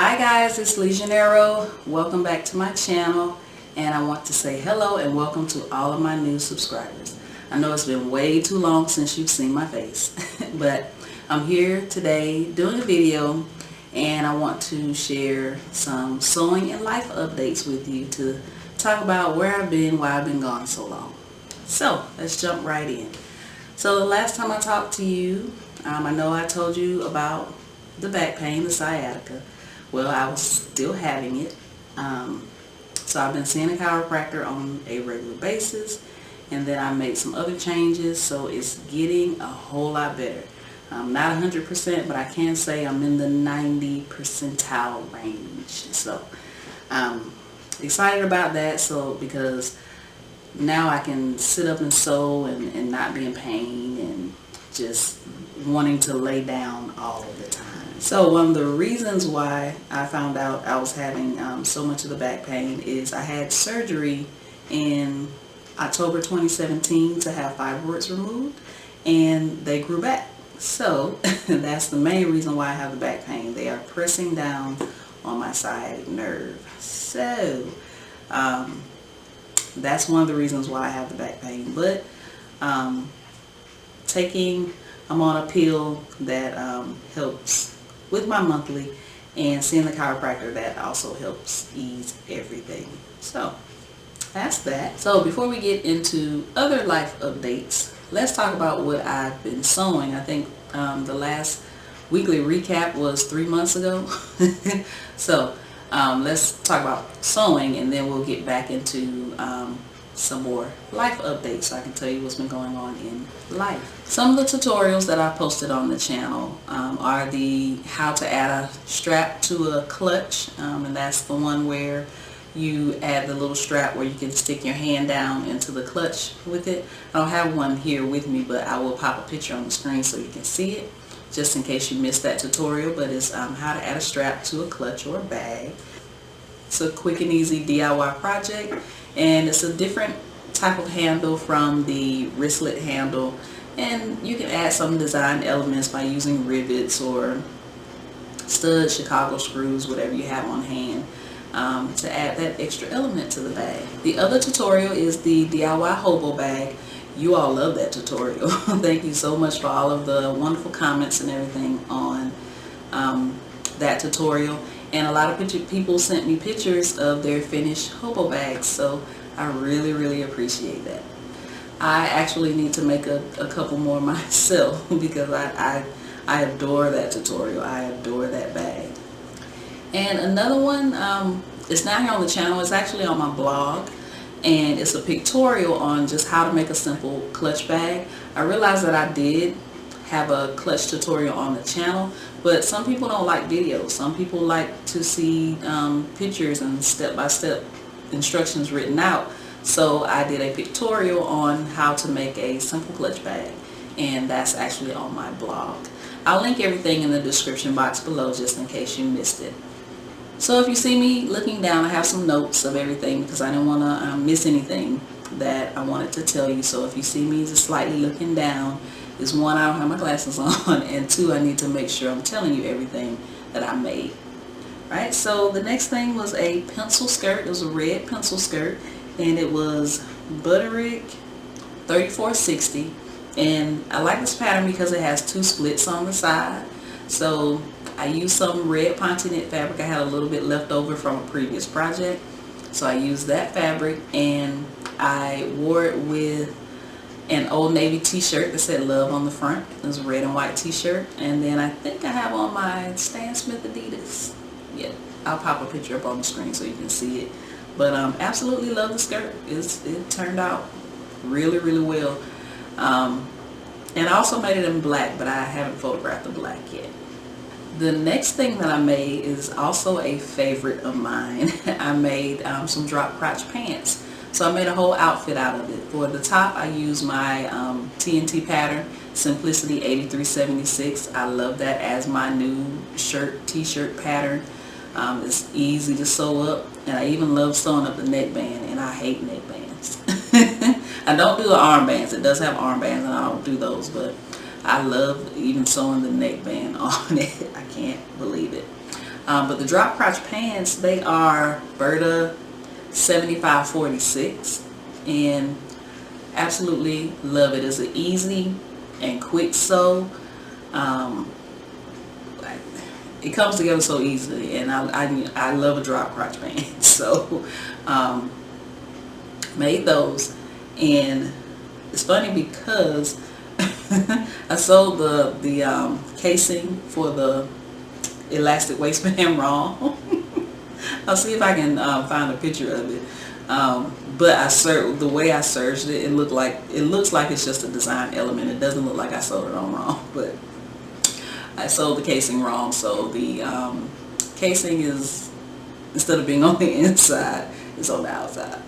Hi guys, it's Legionero. Welcome back to my channel, and I want to say hello and welcome to all of my new subscribers. I know it's been way too long since you've seen my face, but I'm here today doing a video, and I want to share some sewing and life updates with you to talk about where I've been, why I've been gone so long. So let's jump right in. So the last time I talked to you, I know I told you about the back pain, the sciatica. Well, I was still having it. So I've been seeing a chiropractor on a regular basis, and then I made some other changes, so it's getting a whole lot better. Not 100%, but I can say I'm in the 90 percentile range. So I'm excited about that, because now I can sit up and sew and not be in pain and just wanting to lay down all the time. So one of the reasons why I found out I was having so much of the back pain is I had surgery in October 2017 to have fibroids removed, and they grew back. So that's the main reason why I have the back pain. They are pressing down on my sciatic nerve. So that's one of the reasons why I have the back pain. But I'm on a pill that helps with my monthly, and seeing the chiropractor, that also helps ease everything. So that's that. So before we get into other life updates, let's talk about what I've been sewing. I think the last weekly recap was 3 months ago. So let's talk about sewing, and then we'll get back into some more life updates so I can tell you what's been going on in life. Some of the tutorials that I posted on the channel are the how to add a strap to a clutch, and that's the one where you add the little strap where you can stick your hand down into the clutch with it. I don't have one here with me, but I will pop a picture on the screen so you can see it, just in case you missed that tutorial. But it's how to add a strap to a clutch or a bag. It's a quick and easy DIY project, and it's a different type of handle from the wristlet handle, and you can add some design elements by using rivets or studs, Chicago screws, whatever you have on hand, to add that extra element to the bag. The other tutorial is the DIY hobo bag. You all love that tutorial. Thank you so much for all of the wonderful comments and everything on that tutorial. And a lot of people sent me pictures of their finished hobo bags, so I really appreciate that. I actually need to make a couple more myself because I adore that tutorial. I adore that bag. And another one, it's not here on the channel, it's actually on my blog, and it's a pictorial on just how to make a simple clutch bag. I realized that I did have a clutch tutorial on the channel, but some people don't like videos. Some people like to see pictures and step-by-step instructions written out. So I did a pictorial on how to make a simple clutch bag, and that's actually on my blog. I'll link everything in the description box below just in case you missed it. So if you see me looking down, I have some notes of everything because I didn't want to miss anything that I wanted to tell you. So if you see me just slightly looking down, is one, I don't have my glasses on, and two, I need to make sure I'm telling you everything that I made. Right, so the next thing was a pencil skirt. It was a red pencil skirt, and it was Butterick 3460, and I like this pattern because it has two splits on the side. So I used some red ponte knit fabric. I had a little bit left over from a previous project, so I used that fabric, and I wore it with an Old Navy t-shirt that said love on the front. It was a red and white t-shirt, and then I think I have on my Stan Smith Adidas. Yeah, I'll pop a picture up on the screen so you can see it. But absolutely love the skirt. It turned out really well. And I also made it in black, but I haven't photographed the black yet. The next thing that I made is also a favorite of mine. I made some drop crotch pants. So I made a whole outfit out of it. For the top, I used my TNT pattern, Simplicity 8376. I love that as my new t-shirt pattern. It's easy to sew up, and I even love sewing up the neckband, and I hate neckbands. I don't do the armbands. It does have armbands, and I don't do those, but I love even sewing the neckband on it. I can't believe it. But the drop crotch pants, they are Berta 7546, and absolutely love it. It's an easy and quick sew. It comes together so easily, and I love a drop crotch pant. So made those, and it's funny because I sold the casing for the elastic waistband wrong. I'll see if I can find a picture of it. But the way I serged it, it looks like it's just a design element. It doesn't look like I sewed it on wrong, but I sold the casing wrong. So the casing is, instead of being on the inside, it's on the outside.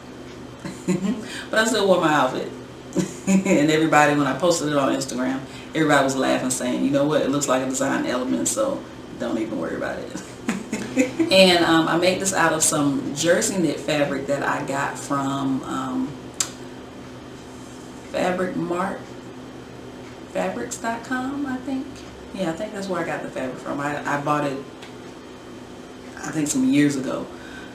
But I still wore my outfit. And everybody, when I posted it on Instagram, everybody was laughing, saying, you know what, it looks like a design element, so don't even worry about it. And I made this out of some jersey knit fabric that I got from fabrics.com, I think. Yeah, I think that's where I got the fabric from. I bought it, I think, some years ago,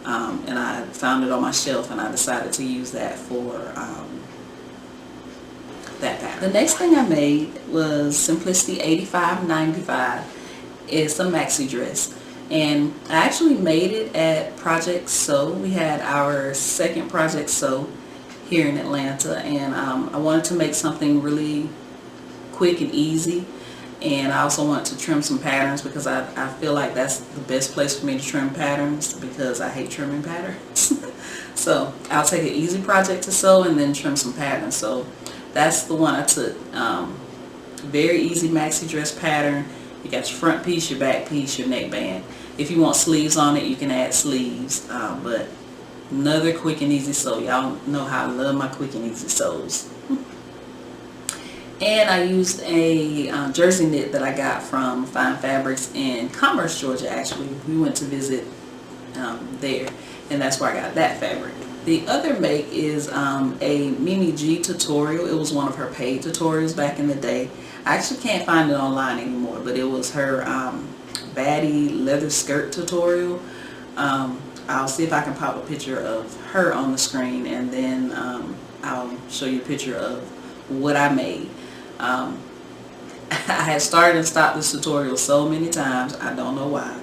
and I found it on my shelf, and I decided to use that for that pattern. The next thing I made was Simplicity 8595. It's a maxi dress, and I actually made it at Project Sew. We had our second Project Sew here in Atlanta, and I wanted to make something really quick and easy, and I also want to trim some patterns because I feel like that's the best place for me to trim patterns, because I hate trimming patterns. So I'll take an easy project to sew and then trim some patterns. So that's the one I took. Very easy maxi dress pattern. You got your front piece, your back piece, your neckband. If you want sleeves on it, you can add sleeves, but another quick and easy sew. Y'all know how I love my quick and easy sews. And I used a jersey knit that I got from Fine Fabrics in Commerce, Georgia. Actually, we went to visit there, and that's where I got that fabric. The other make is a Mimi G tutorial. It was one of her paid tutorials back in the day. I actually can't find it online anymore, but it was her baddie leather skirt tutorial. I'll see if I can pop a picture of her on the screen, and then I'll show you a picture of what I made. I had started and stopped this tutorial so many times, I don't know why.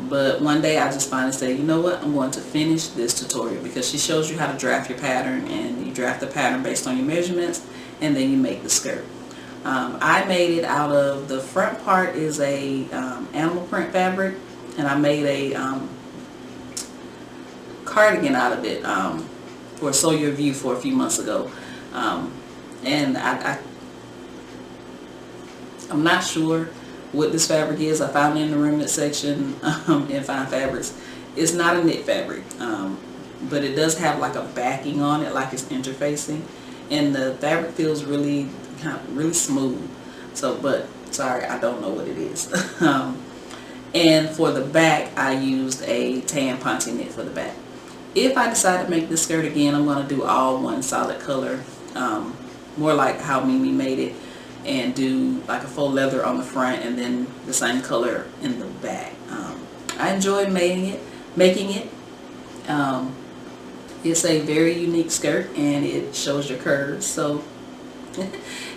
But one day I just finally said, you know what, I'm going to finish this tutorial, because she shows you how to draft your pattern, and you draft the pattern based on your measurements, and then you make the skirt. I made it out of, the front part is a animal print fabric, and I made a cardigan out of it for Sew Your View for a few months ago. And I'm not sure what this fabric is. I found it in the remnant section in Fine Fabrics. It's not a knit fabric, but it does have like a backing on it, like it's interfacing, and the fabric feels really smooth. So, but sorry, I don't know what it is. And for the back, I used a tan ponte knit for the back. If I decide to make this skirt again, I'm going to do all one solid color, more like how Mimi made it, and do like a faux leather on the front and then the same color in the back. I enjoy making it. It's a very unique skirt, and it shows your curves, so it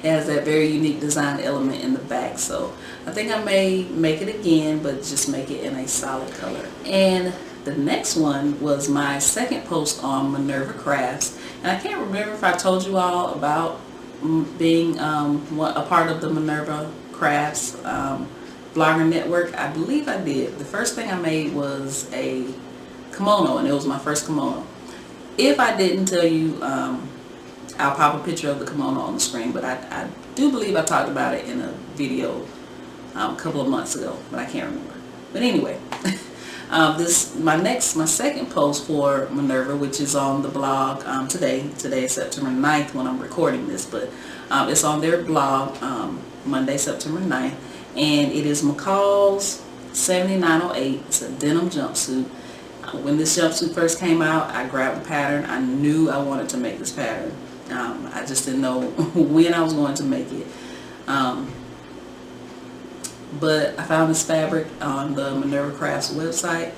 has that very unique design element in the back. So I think I may make it again, but just make it in a solid color. And the next one was my second post on Minerva Crafts, and I can't remember if I told you all about being a part of the Minerva Crafts blogger network. I believe I did. The first thing I made was a kimono, and it was my first kimono. If I didn't tell you, I'll pop a picture of the kimono on the screen, but I do believe I talked about it in a video a couple of months ago, but I can't remember. But anyway, my second post for Minerva, which is on the blog today is September 9th when I'm recording this, but it's on their blog Monday, September 9th, and it is McCall's 7908. It's a denim jumpsuit. When this jumpsuit first came out, I grabbed the pattern. I knew I wanted to make this pattern. I just didn't know when I was going to make it. but I found this fabric on the Minerva Crafts website.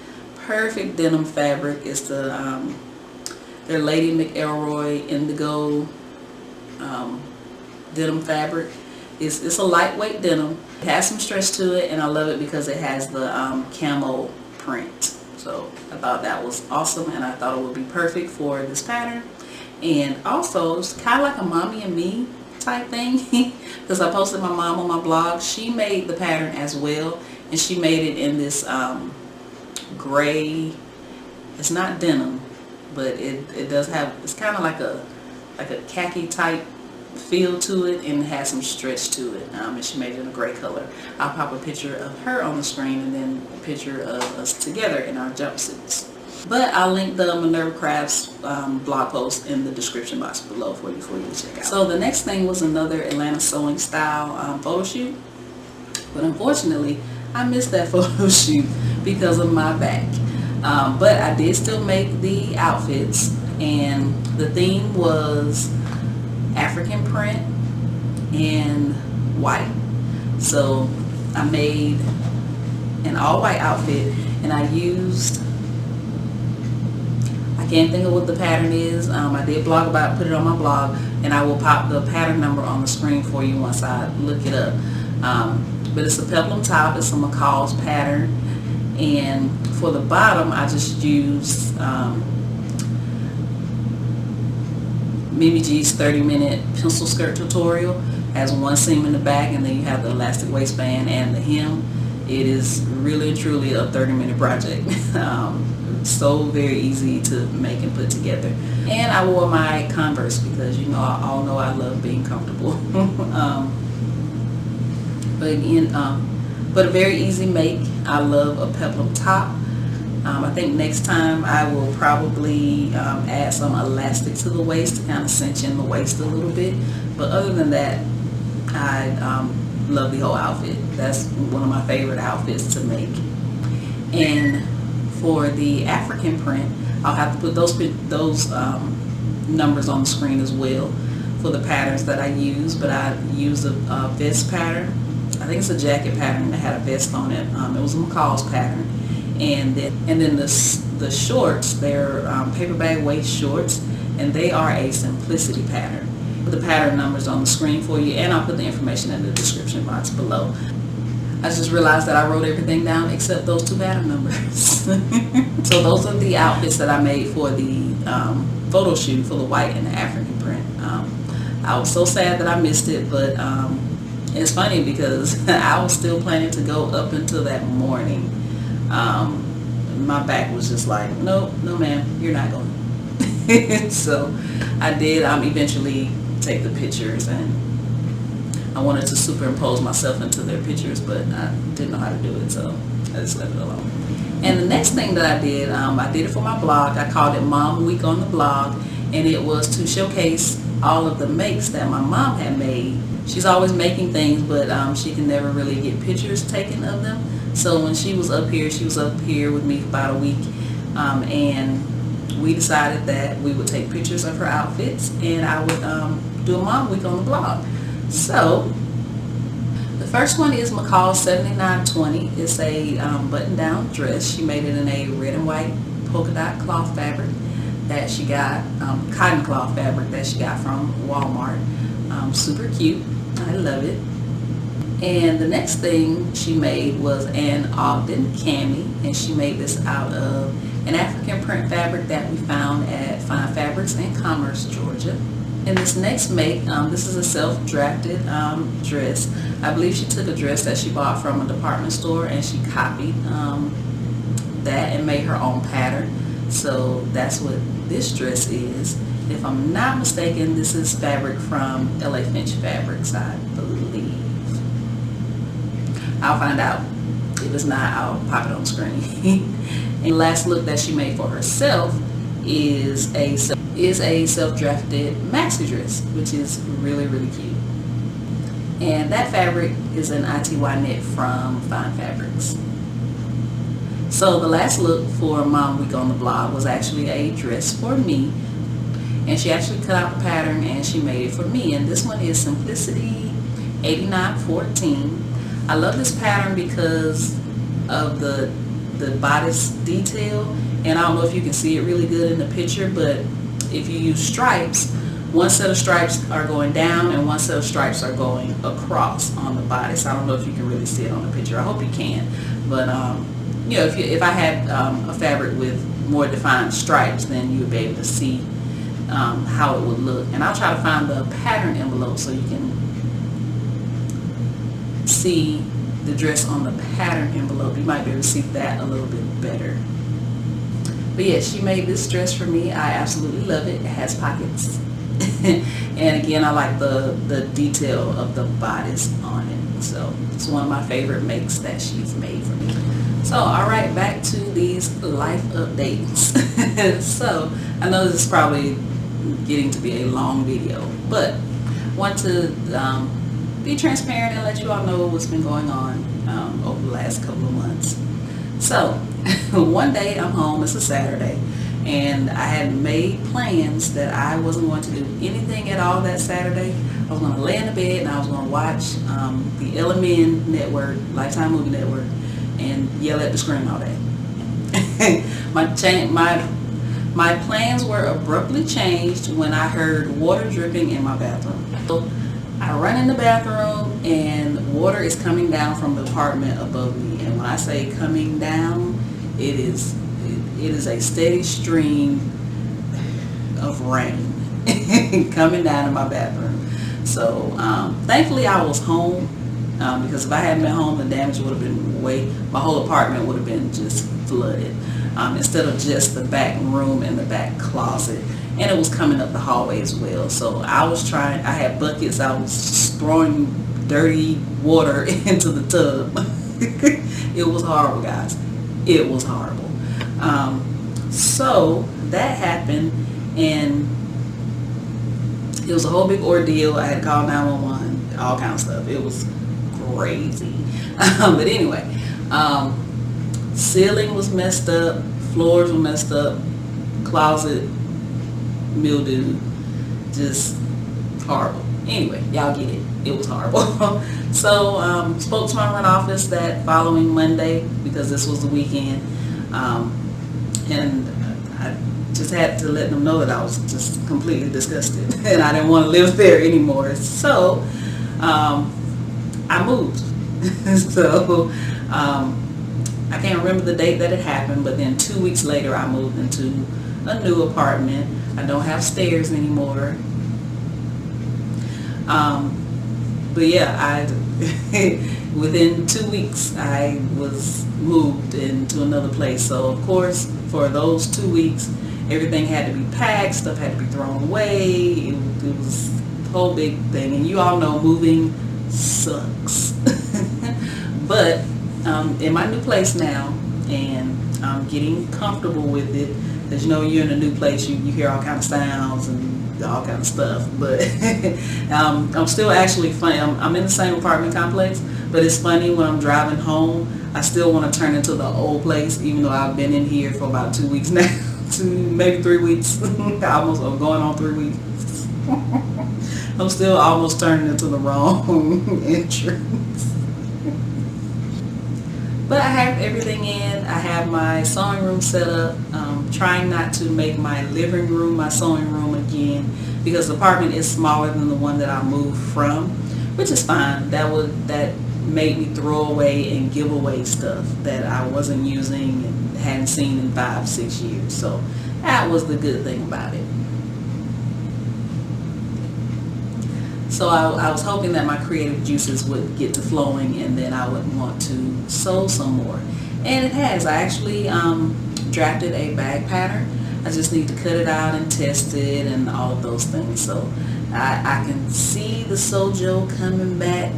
Perfect denim fabric. It's their Lady McElroy Indigo denim fabric. It's a lightweight denim. It has some stretch to it, and I love it because it has the camo print. So I thought that was awesome, and I thought it would be perfect for this pattern. And also, it's kind of like a mommy and me type thing, because I posted my mom on my blog. She made the pattern as well, and she made it in this gray. It's not denim, but it does have, it's kind of like a khaki type feel to it, and it has some stretch to it, and she made it in a gray color. I'll pop a picture of her on the screen and then a picture of us together in our jumpsuits. But I'll link the Minerva Crafts blog post in the description box below for you to check out. So the next thing was another Atlanta sewing style photo shoot, but unfortunately I missed that photo shoot because of my back. But I did still make the outfits, and the theme was African print and white. So I made an all white outfit, and I used, I can't think of what the pattern is. I did blog about it, put it on my blog, and I will pop the pattern number on the screen for you once I look it up. But it's a peplum top. It's a McCall's pattern, and for the bottom I just used Mimi G's 30-minute pencil skirt tutorial. Has one seam in the back, and then you have the elastic waistband and the hem. It is really and truly a 30-minute project. So very easy to make and put together. And I wore my Converse because, you know, I all know I love being comfortable. But again, but a very easy make. I love a peplum top. I think next time I will probably add some elastic to the waist to kind of cinch in the waist a little bit. But other than that, I love the whole outfit. That's one of my favorite outfits to make. And for the African print, I'll have to put those numbers on the screen as well for the patterns that I use. But I use a vest pattern. I think it's a jacket pattern that had a vest on it. It was a McCall's pattern. And then the shorts, they're paper bag waist shorts, and they are a simplicity pattern. Put the pattern numbers on the screen for you, and I'll put the information in the description box below. I just realized that I wrote everything down except those two pattern numbers. So those are the outfits that I made for the photo shoot for the white and the African print. I was so sad that I missed it, but it's funny because I was still planning to go up until that morning. My back was just like, no ma'am, you're not going. So I did eventually take the pictures, and I wanted to superimpose myself into their pictures, but I didn't know how to do it, so I just left it alone. And the next thing that I did it for my blog. I called it Mom Week on the blog, and it was to showcase all of the makes that my mom had made. She's always making things, but she can never really get pictures taken of them. So when she was up here with me for about a week, and we decided that we would take pictures of her outfits, and I would do a Mom Week on the blog. So the first one is McCall 7920. It's a button-down dress. She made it in a red and white polka dot cloth fabric that she got, cotton cloth fabric that she got from Walmart. Super cute. I love it. And the next thing she made was an Ogden cami, and she made this out of an African print fabric that we found at Fine Fabrics in Commerce, Georgia. And this next make, this is a self-drafted dress. I believe she took a dress that she bought from a department store, and she copied that and made her own pattern. So that's what this dress is. If I'm not mistaken, this is fabric from LA Finch Fabrics, I believe. I'll find out. If it's not, I'll pop it on screen. And the last look that she made for herself is a self-drafted maxi dress, which is really, really cute. And that fabric is an ITY knit from Fine Fabrics. So the last look for Mom Week on the blog was actually a dress for me. And she actually cut out the pattern and she made it for me. And this one is Simplicity 8914. I love this pattern because of the bodice detail, and I don't know if you can see it really good in the picture, but if you use stripes, one set of stripes are going down and one set of stripes are going across on the bodice. I don't know if you can really see it on the picture. I hope you can. But you know, if I had a fabric with more defined stripes, then you would be able to see how it would look. And I'll try to find the pattern envelope so you can see the dress on the pattern envelope. You might be able to see that a little bit better. But yeah, she made this dress for me. I absolutely love it. It has pockets. And again, I like the detail of the bodice on it. So it's one of my favorite makes that she's made for me. So alright, back to these life updates. So I know this is probably getting to be a long video, but I want to be transparent and let you all know what's been going on over the last couple of months. So one day I'm home, it's a Saturday, and I had made plans that I wasn't going to do anything at all that Saturday. I was going to lay in the bed and I was going to watch the LMN network, Lifetime Movie Network, and yell at the screen all day. My plans were abruptly changed when I heard water dripping in my bathroom. So I run in the bathroom and water is coming down from the apartment above me. And when I say coming down, it is a steady stream of rain coming down in my bathroom. So thankfully I was home, because if I hadn't been home, the damage would have been my whole apartment would have been just flooded, instead of just the back room and the back closet. And it was coming up the hallway as well. So I had buckets, I was throwing dirty water into the tub. It was horrible, guys. It was horrible. So that happened, and it was a whole big ordeal. I had to call 911, all kinds of stuff. It was crazy. But anyway, ceiling was messed up, floors were messed up, closet mildew, just horrible. Anyway, y'all get it. It was horrible. So spoke to my rent office that following Monday, because this was the weekend, and I just had to let them know that I was just completely disgusted and I didn't want to live there anymore. So I moved. So I can't remember the date that it happened, but then 2 weeks later I moved into a new apartment. I don't have stairs anymore. But yeah, within 2 weeks I was moved into another place. So of course, for those 2 weeks, everything had to be packed, stuff had to be thrown away. It was a whole big thing, and you all know moving sucks. But in my new place now, and I'm getting comfortable with it, because you know you're in a new place, you hear all kind of sounds and all kind of stuff. But I'm still actually funny. I'm in the same apartment complex, but it's funny when I'm driving home, I still want to turn into the old place, even though I've been in here for about 2 weeks now, maybe 3 weeks. I'm going on 3 weeks. I'm still almost turning into the wrong entrance. But I have everything in. I have my sewing room set up. Trying not to make my living room my sewing room again, because the apartment is smaller than the one that I moved from, which is fine. That made me throw away and give away stuff that I wasn't using and hadn't seen in 5-6 years. So that was the good thing about it. So I was hoping that my creative juices would get to flowing, and then I would want to sew some more. And it has. I actually drafted a bag pattern. I just need to cut it out and test it and all of those things. So I can see the sojo coming back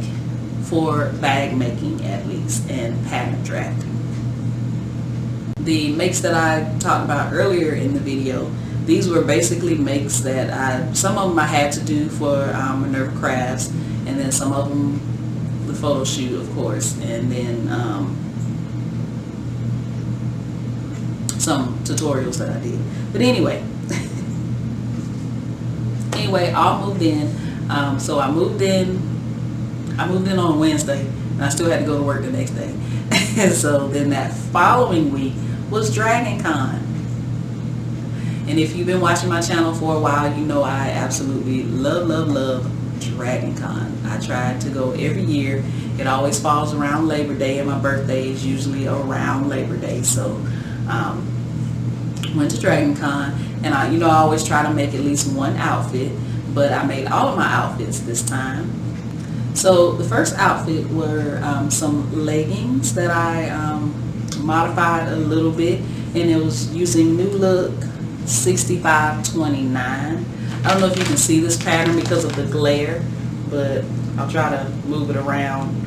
for bag making at least, and pattern drafting. The makes that I talked about earlier in the video, these were basically makes that some of them I had to do for Minerva Crafts, and then some of them the photo shoot, of course, and then some tutorials that I did. But anyway, all moved in. So I moved in on Wednesday, and I still had to go to work the next day. And so then that following week was Dragon Con. And if you've been watching my channel for a while, you know I absolutely love Dragon Con. I try to go every year. It always falls around Labor Day, and my birthday is usually around Labor Day. So went to Dragon Con, and I always try to make at least one outfit, but I made all of my outfits this time. So the first outfit were some leggings that I modified a little bit, and it was using New Look 6529. I don't know if you can see this pattern because of the glare, but I'll try to move it around.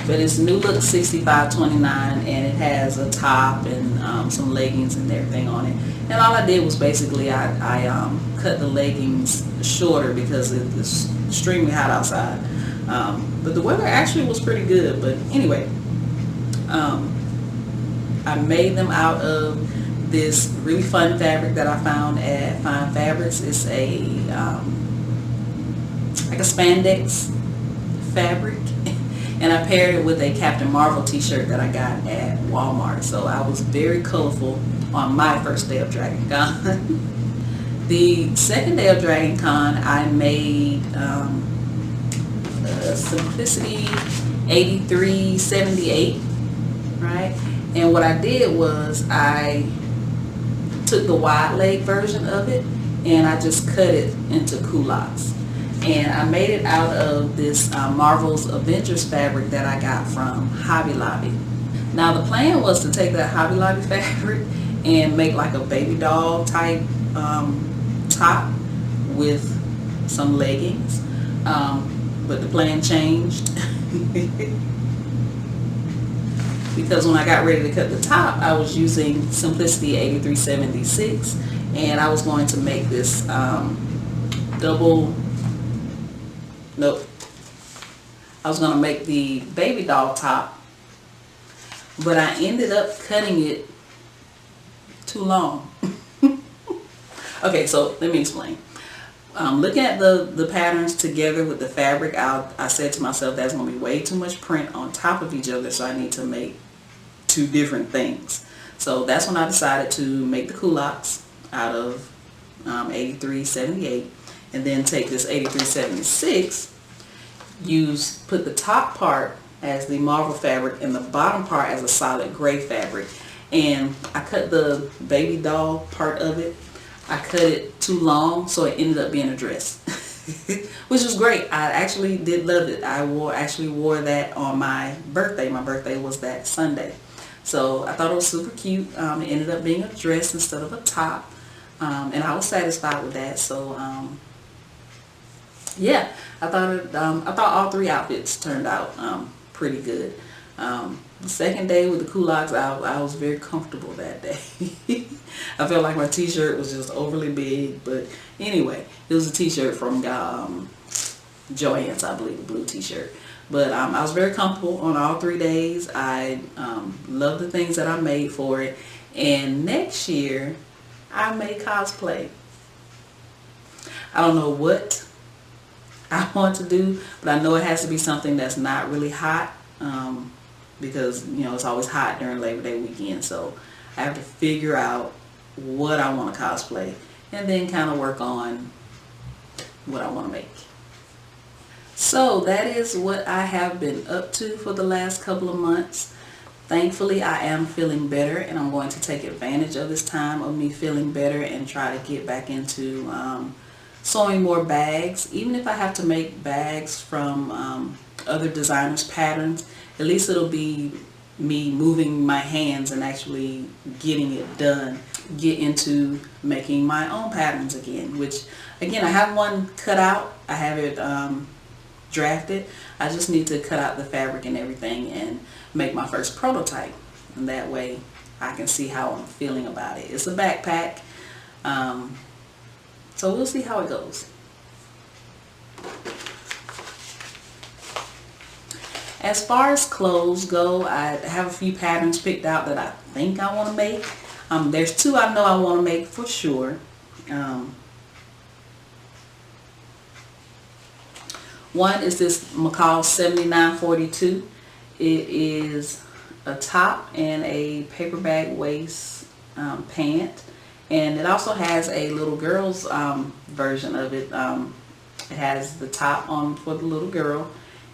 But it's New Look 6529, and it has a top and some leggings and everything on it. And all I did was basically I cut the leggings shorter because it's extremely hot outside. But the weather actually was pretty good. But anyway, I made them out of this really fun fabric that I found at Fine Fabrics. It's a like a spandex fabric. And I paired it with a Captain Marvel t-shirt that I got at Walmart. So I was very colorful on my first day of Dragon Con. The second day of Dragon Con, I made Simplicity 8378, right? And what I did was I took the wide leg version of it and I just cut it into culottes. And I made it out of this Marvel's Avengers fabric that I got from Hobby Lobby. Now the plan was to take that Hobby Lobby fabric and make like a baby doll type top with some leggings. But the plan changed because when I got ready to cut the top, I was using Simplicity 8376, and I was going to make this I was going to make the baby doll top, but I ended up cutting it too long. Okay, so let me explain. Looking at the patterns together with the fabric, I said to myself that's going to be way too much print on top of each other, so I need to make two different things. So that's when I decided to make the culottes out of 8378, and then take this 8376, put the top part as the Marvel fabric and the bottom part as a solid gray fabric. And I cut the baby doll part of it. I cut it too long, so it ended up being a dress, which was great. I actually did love it. I actually wore that on my birthday. My birthday was that Sunday. So I thought it was super cute. It ended up being a dress instead of a top. And I was satisfied with that. So yeah, I thought all three outfits turned out pretty good. The second day with the culottes, I was very comfortable that day. I felt like my t-shirt was just overly big, but anyway, it was a t-shirt from Joann's, I believe, a blue t-shirt. But I was very comfortable on all 3 days. I love the things that I made for it. And next year, I may cosplay. I don't know what I want to do, but I know it has to be something that's not really hot, because it's always hot during Labor Day weekend. So I have to figure out what I want to cosplay and then kind of work on what I want to make. So that is what I have been up to for the last couple of months. Thankfully, I am feeling better, and I'm going to take advantage of this time of me feeling better and try to get back into sewing more bags. Even if I have to make bags from other designers' patterns, at least it'll be me moving my hands and actually getting it done. Get into making my own patterns again, which again, I have one cut out. I have it drafted. I just need to cut out the fabric and everything and make my first prototype, and that way I can see how I'm feeling about it. It's a backpack, so we'll see how it goes. As far as clothes go, I have a few patterns picked out that I think I want to make. There's two I know I want to make for sure. One is this McCall 7942. It is a top and a paper bag waist pant, and it also has a little girl's version of it. It has the top on for the little girl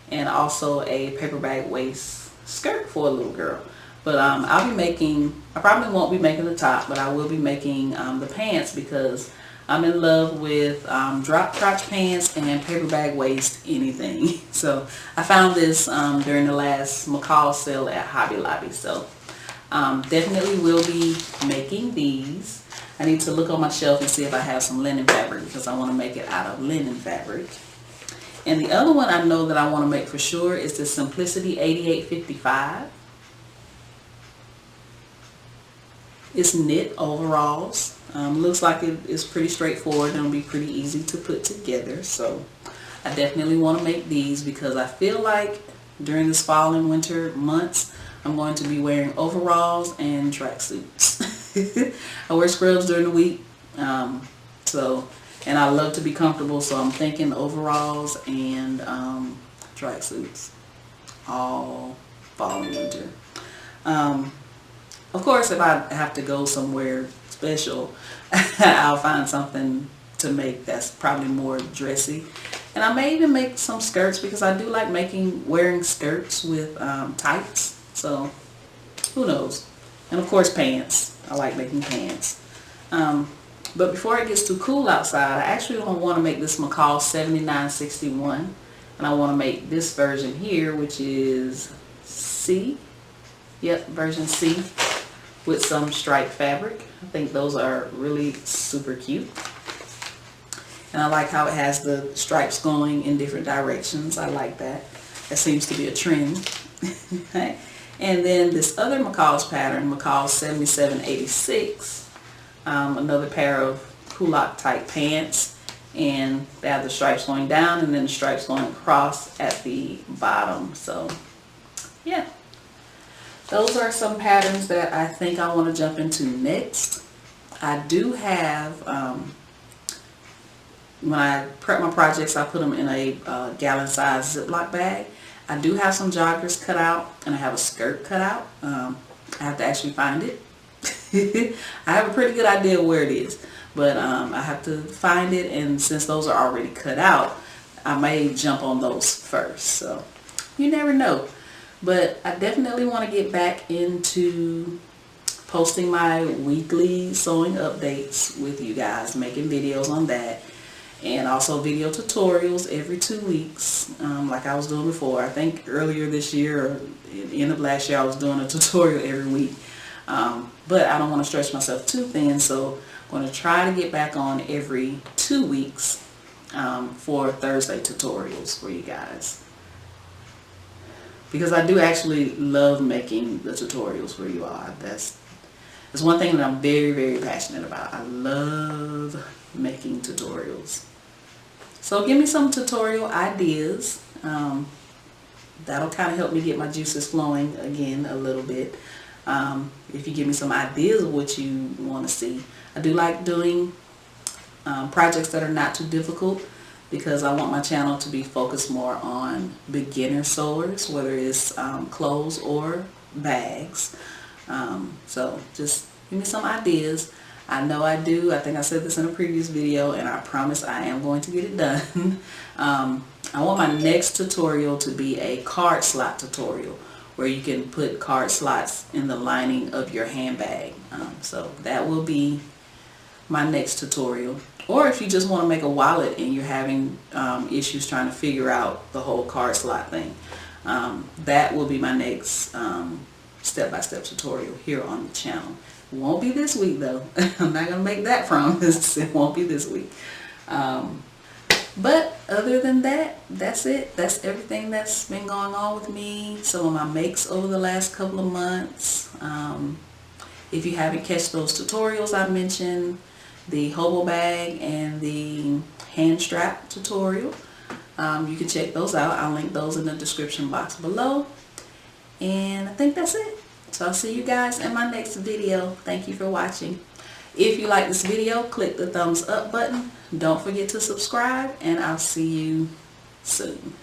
and also a paper bag waist skirt for a little girl. But I'll be making, I probably won't be making the top, but I will be making the pants because I'm in love with drop crotch pants and paper bag waist anything. So I found this during the last McCall sale at Hobby Lobby. So definitely will be making these. I need to look on my shelf and see if I have some linen fabric because I want to make it out of linen fabric. And the other one I know that I want to make for sure is the Simplicity 8855. It's knit overalls. Looks like it is pretty straightforward and it'll be pretty easy to put together. So I definitely want to make these because I feel like during this fall and winter months I'm going to be wearing overalls and tracksuits. I wear scrubs during the week, and I love to be comfortable, so I'm thinking overalls and tracksuits all fall and winter. Of course, if I have to go somewhere special, I'll find something to make that's probably more dressy. And I may even make some skirts because I do like wearing skirts with tights. So who knows? And of course pants. I like making pants. But before it gets too cool outside, I actually don't want to make this McCall 7961. And I want to make this version here, which is C. Yep, version C with some striped fabric. I think those are really super cute. And I like how it has the stripes going in different directions. I like that. That seems to be a trend. Okay. And then this other McCall's pattern, McCall 7786, another pair of culotte type pants, and they have the stripes going down and then the stripes going across at the bottom. So yeah, those are some patterns that I think I want to jump into next. I do have, when I prep my projects, I put them in a gallon size Ziploc bag. I do have some joggers cut out and I have a skirt cut out. I have to actually find it. I have a pretty good idea of where it is, but I have to find it, and since those are already cut out, I may jump on those first. So you never know. But I definitely want to get back into posting my weekly sewing updates with you guys, making videos on that. And also video tutorials every 2 weeks, like I was doing before. I think earlier this year or at the end of last year I was doing a tutorial every week. But I don't want to stretch myself too thin, so I'm going to try to get back on every 2 weeks for Thursday tutorials for you guys. Because I do actually love making the tutorials for you all. That's one thing that I'm very, very passionate about. I love making tutorials. So give me some tutorial ideas. That'll kind of help me get my juices flowing again a little bit. If you give me some ideas of what you want to see. I do like doing projects that are not too difficult because I want my channel to be focused more on beginner sewers, whether it's clothes or bags. So just give me some ideas. I know I do. I think I said this in a previous video, and I promise I am going to get it done. I want my next tutorial to be a card slot tutorial where you can put card slots in the lining of your handbag. So that will be my next tutorial. Or if you just want to make a wallet and you're having issues trying to figure out the whole card slot thing, that will be my next step-by-step tutorial here on the channel. It won't be this week though. I'm not going to make that promise. It won't be this week. But other than that, that's it. That's everything that's been going on with me. Some of my makes over the last couple of months. If you haven't catch those tutorials I mentioned, the hobo bag and the hand strap tutorial, you can check those out. I'll link those in the description box below. And I think that's it. So I'll see you guys in my next video. Thank you for watching. If you like this video, click the thumbs up button. Don't forget to subscribe, and I'll see you soon.